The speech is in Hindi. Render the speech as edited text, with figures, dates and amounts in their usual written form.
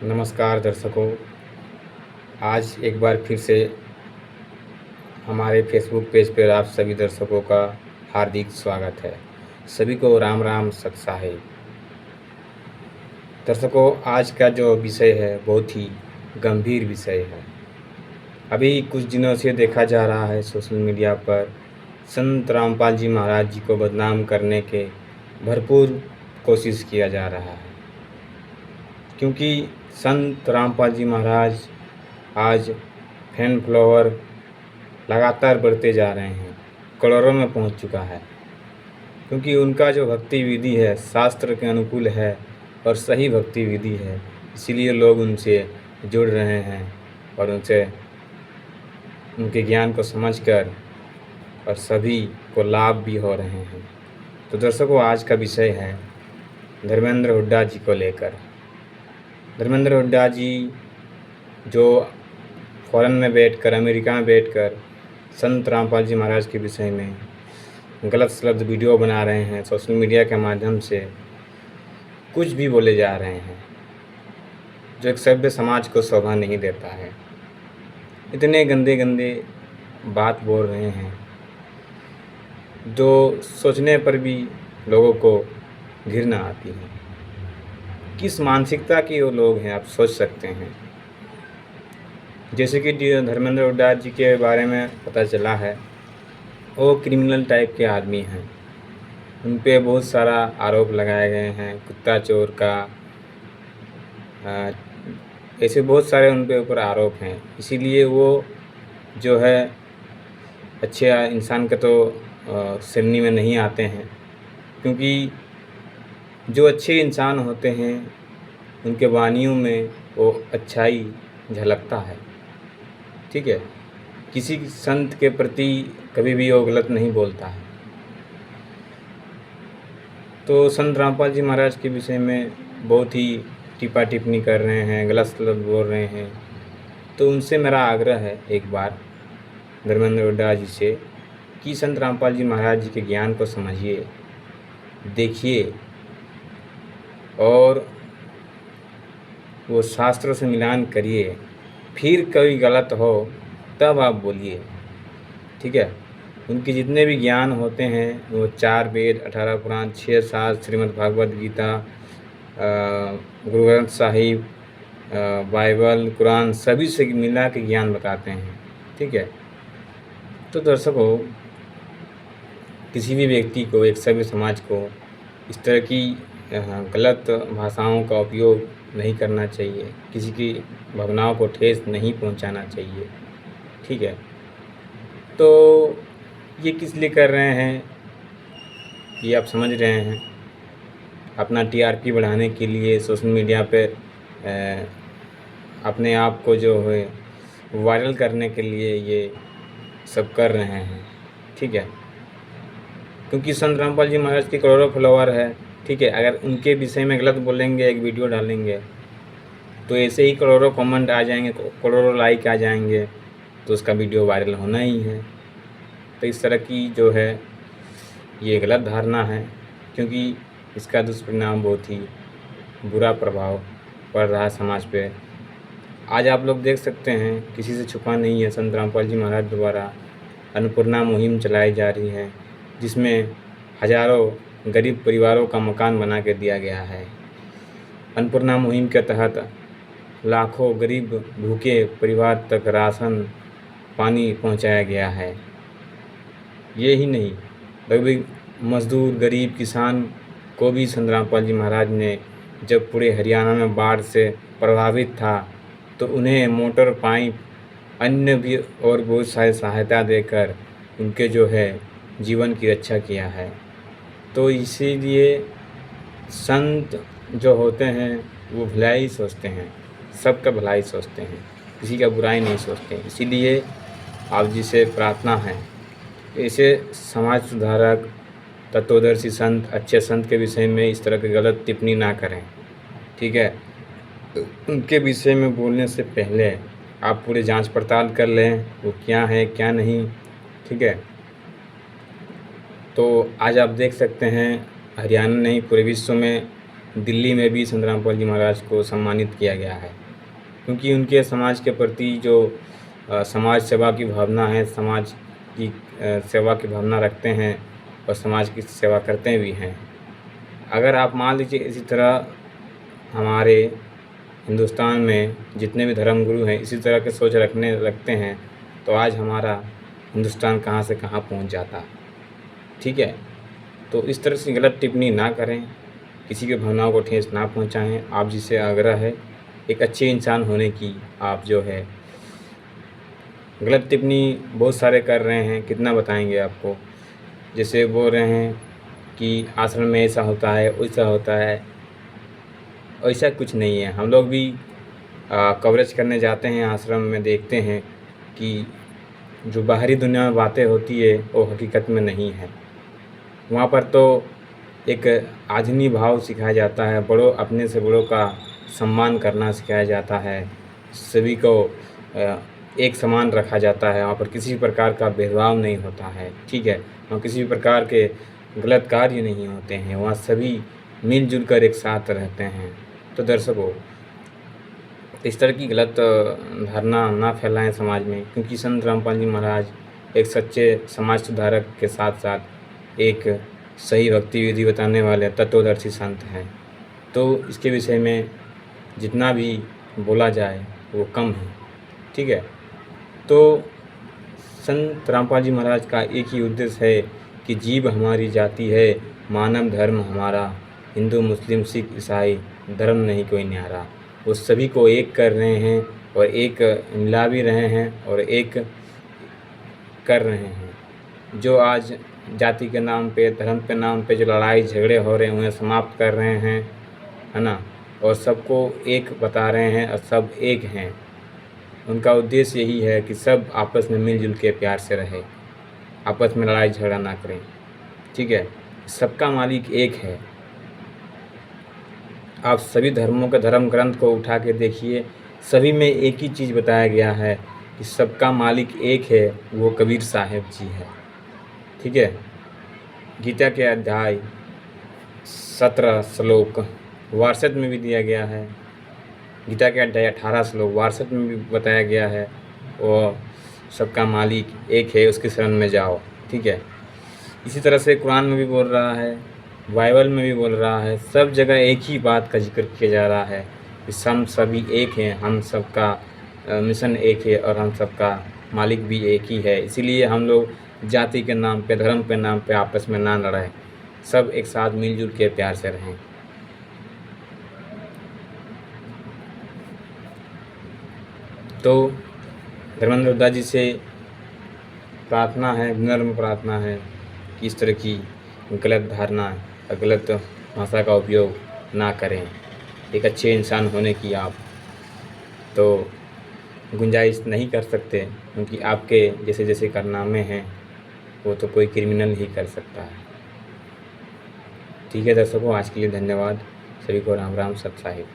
नमस्कार दर्शकों। आज एक बार फिर से हमारे फेसबुक पेज पर आप सभी दर्शकों का हार्दिक स्वागत है। सभी को राम राम सत साहिब। दर्शकों, आज का जो विषय है बहुत ही गंभीर विषय है। अभी कुछ दिनों से देखा जा रहा है सोशल मीडिया पर संत रामपाल जी महाराज जी को बदनाम करने के भरपूर कोशिश किया जा रहा है, क्योंकि संत रामपाल जी महाराज आज फैन फॉलोअर लगातार बढ़ते जा रहे हैं, करोड़ों में पहुंच चुका है। क्योंकि उनका जो भक्ति विधि है शास्त्र के अनुकूल है और सही भक्ति विधि है, इसीलिए लोग उनसे जुड़ रहे हैं और उनसे उनके ज्ञान को समझकर और सभी को लाभ भी हो रहे हैं। तो दर्शकों, आज का विषय है धर्मेंद्र हुड्डा जी को लेकर। धर्मेंद्र हुड्डा जी जो फॉरेन में बैठकर, अमेरिका में बैठकर संत रामपाल जी महाराज के विषय में गलत सलत वीडियो बना रहे हैं, सोशल मीडिया के माध्यम से कुछ भी बोले जा रहे हैं, जो एक सभ्य समाज को शोभा नहीं देता है। इतने गंदे गंदे बात बोल रहे हैं जो सोचने पर भी लोगों को घृणा आती है। किस मानसिकता के वो लोग हैं, आप सोच सकते हैं। जैसे कि धर्मेंद्र हुड्डा जी के बारे में पता चला है, वो क्रिमिनल टाइप के आदमी हैं। उन पे बहुत सारा आरोप लगाए गए हैं, कुत्ता चोर का, ऐसे बहुत सारे उन पे ऊपर आरोप हैं। इसीलिए वो जो है अच्छे इंसान के तो श्रेणी में नहीं आते हैं, क्योंकि जो अच्छे इंसान होते हैं उनके वानियों में वो अच्छाई झलकता है। ठीक है, किसी संत के प्रति कभी भी वो गलत नहीं बोलता है। तो संत रामपाल जी महाराज के विषय में बहुत ही टिप्पा टिप्पणी कर रहे हैं, गलत सलत बोल रहे हैं। तो उनसे मेरा आग्रह है एक बार धर्मेंद्र हुड्डा जी से कि संत रामपाल जी महाराज जी के ज्ञान को समझिए, देखिए और वो शास्त्रों से मिलान करिए, फिर कोई गलत हो तब आप बोलिए। ठीक है, उनके जितने भी ज्ञान होते हैं वो 4 वेद, 18 पुराण, 6 शास्त्र, श्रीमद् भागवत गीता, गुरु ग्रंथ साहिब, बाइबल, कुरान, सभी से मिला के ज्ञान बताते हैं। ठीक है, तो दर्शकों, किसी भी व्यक्ति को, एक सभ्य समाज को इस तरह की गलत भाषाओं का उपयोग नहीं करना चाहिए, किसी की भावनाओं को ठेस नहीं पहुंचाना चाहिए। ठीक है, तो ये किस लिए कर रहे हैं ये आप समझ रहे हैं। अपना टीआरपी बढ़ाने के लिए सोशल मीडिया पे अपने आप को जो है वायरल करने के लिए ये सब कर रहे हैं। ठीक है, क्योंकि संत रामपाल जी महाराज के करोड़ों फॉलोवर है। ठीक है, अगर उनके विषय में गलत बोलेंगे, एक वीडियो डालेंगे, तो ऐसे ही करोड़ों कमेंट आ जाएंगे, करोड़ों लाइक आ जाएंगे, तो उसका वीडियो वायरल होना ही है। तो इस तरह की जो है ये गलत धारणा है, क्योंकि इसका दुष्परिणाम बहुत ही बुरा प्रभाव पड़ रहा है समाज पे। आज आप लोग देख सकते हैं, किसी से छुपा नहीं है, संत रामपाल जी महाराज द्वारा अन्नपूर्णा मुहिम चलाई जा रही है, जिसमें हजारों गरीब परिवारों का मकान बना के दिया गया है। अन्नपूर्णा मुहिम के तहत लाखों गरीब भूखे परिवार तक राशन पानी पहुंचाया गया है। ये ही नहीं, लगभग मजदूर, गरीब किसान को भी संत रामपाल जी महाराज ने, जब पूरे हरियाणा में बाढ़ से प्रभावित था, तो उन्हें मोटर, पाइप, अन्य भी और बहुत सारी सहायता देकर उनके जो है जीवन की रक्षा किया है। तो इसीलिए संत जो होते हैं वो भलाई सोचते हैं, सबका भलाई सोचते हैं, किसी का बुराई नहीं सोचते। इसीलिए आप जी से प्रार्थना है, ऐसे समाज सुधारक, तत्वदर्शी संत, अच्छे संत के विषय में इस तरह की गलत टिप्पणी ना करें। ठीक है, उनके विषय में बोलने से पहले आप पूरे जांच पड़ताल कर लें, वो क्या है क्या नहीं। ठीक है, तो आज आप देख सकते हैं हरियाणा नहीं पूरे विश्व में दिल्ली में भी संत रामपाल जी महाराज को सम्मानित किया गया है, क्योंकि उनके समाज के प्रति जो समाज सेवा की भावना है, समाज की सेवा की भावना रखते हैं और समाज की सेवा करते भी हैं। अगर आप मान लीजिए इसी तरह हमारे हिंदुस्तान में जितने भी धर्मगुरु हैं इसी तरह के सोच रखते हैं तो आज हमारा हिंदुस्तान कहाँ से कहाँ पहुँच जाता। ठीक है, तो इस तरह से गलत टिप्पणी ना करें, किसी की भावनाओं को ठेस ना पहुँचाएँ। आप जिससे आग्रह है एक अच्छे इंसान होने की, आप जो है गलत टिप्पणी बहुत सारे कर रहे हैं, कितना बताएंगे आपको। जैसे बोल रहे हैं कि आश्रम में ऐसा होता है, वैसा होता है, ऐसा कुछ नहीं है। हम लोग भी कवरेज करने जाते हैं आश्रम में, देखते हैं कि जो बाहरी दुनिया में बातें होती है वो हकीकत में नहीं है। वहाँ पर तो एक आदमी भाव सिखाया जाता है, बड़ों अपने से बड़ों का सम्मान करना सिखाया जाता है, सभी को एक समान रखा जाता है। वहाँ पर किसी प्रकार का भेदभाव नहीं होता है। ठीक है, वहाँ किसी प्रकार के गलत कार्य नहीं होते हैं, वहाँ सभी मिलजुल कर एक साथ रहते हैं। तो दर्शकों, इस तरह की गलत धारणा ना फैलाएं समाज में, क्योंकि संत रामपाल जी महाराज एक सच्चे समाज सुधारक के साथ साथ एक सही भक्ति विधि बताने वाले तत्वदर्शी संत हैं। तो इसके विषय में जितना भी बोला जाए वो कम है। ठीक है, तो संत रामपाल जी महाराज का एक ही उद्देश्य है कि जीव हमारी जाति है, मानव धर्म हमारा, हिंदू मुस्लिम सिख ईसाई धर्म नहीं कोई न्यारा। वो सभी को एक कर रहे हैं और एक मिला भी रहे हैं और एक कर रहे हैं। जो आज जाति के नाम पे, धर्म के नाम पे जो लड़ाई झगड़े हो रहे हैं उन्हें समाप्त कर रहे हैं, है ना, और सबको एक बता रहे हैं और सब एक हैं। उनका उद्देश्य यही है कि सब आपस में मिलजुल के प्यार से रहे, आपस में लड़ाई झगड़ा ना करें। ठीक है, सबका मालिक एक है। आप सभी धर्मों के धर्म ग्रंथ को उठा के देखिए, सभी में एक ही चीज़ बताया गया है कि सबका मालिक एक है, वो कबीर साहब जी है। ठीक है, गीता के अध्याय 17 श्लोक वारसत में भी दिया गया है, गीता के अध्याय 18 श्लोक वारसत में भी बताया गया है, वो सबका मालिक एक है, उसकी शरण में जाओ। ठीक है, इसी तरह से कुरान में भी बोल रहा है, बाइबल में भी बोल रहा है, सब जगह एक ही बात का जिक्र किया जा रहा है कि हम सभी एक हैं, हम सबका मिशन एक है और हम सबका मालिक भी एक ही है। इसीलिए हम लोग जाति के नाम पे, धर्म के नाम पे आपस में ना लड़ें, सब एक साथ मिलजुल के प्यार से रहें। तो धर्मेंद्र उद्दा जी से प्रार्थना है, विनम्र प्रार्थना है कि इस तरह की गलत धारणा और गलत भाषा का उपयोग ना करें। एक अच्छे इंसान होने की आप तो गुंजाइश नहीं कर सकते, क्योंकि आपके जैसे जैसे कारनामे हैं वो तो कोई क्रिमिनल ही कर सकता है। ठीक है दर्शकों, आज के लिए धन्यवाद। सभी को राम राम, सत साहिब।